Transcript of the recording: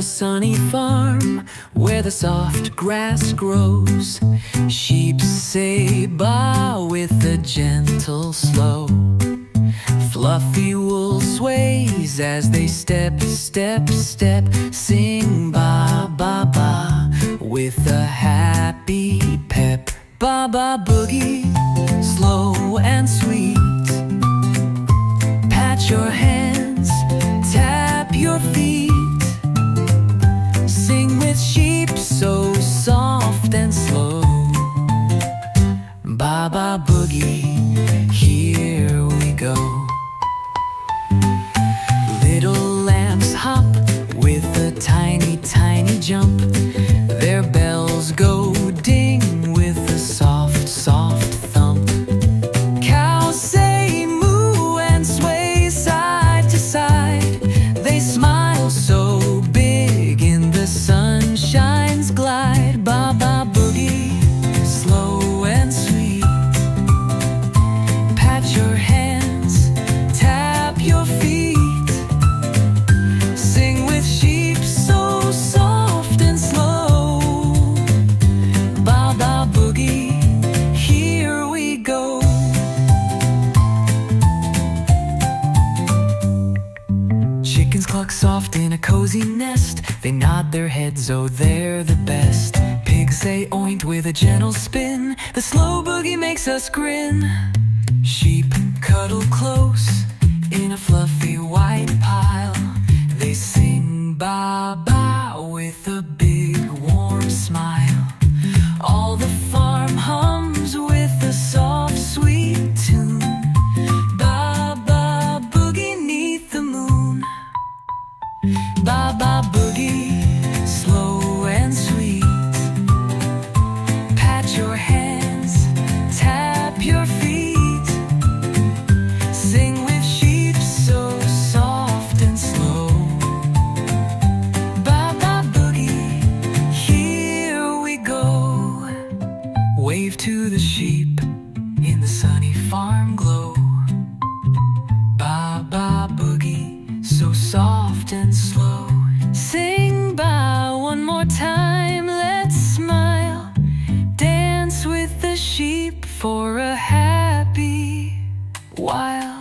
sunny farm where the soft grass grows. Sheep say ba with a gentle slow. Fluffy wool sways as they step, step, step. Sing ba ba ba with a happy pep. Ba ba boogie, slow and sweet. Pat your hands, tap your feet. Sing with sheep so soft and slow. Ba ba boogie, here we go. Little lambs hop with a tiny, tiny jump. Their bells go ding with a soft, soft thump. Cows say moo and sway side to side. They smile so big in the sunshine's glide. Ba ba boogie, slow and sweet. Pat your hands, tap your feet. Sing with sheep so soft and slow. Ba ba boogie, here we go. Chickens cluck soft in a cozy nest. They nod their heads, oh they're the best. Pigs say oint with a gentle spin. The slow boogie makes us grin. Sheep cuddle close in a fluffy white pile. They sing ba ba with a big warm smile. All the farm hums with a soft sweet tune. Ba ba boogie 'neath the moon. Ba ba boogie, slow and sweet. Pat your hands, tap your feet. Sing with sheep so soft and slow. Ba ba boogie, here we go. Wave to the sheep in the sunny farm glow. Ba ba boogie, so soft and slow. Sing ba one more time, let's smile. Dance with the sheep for a happy while.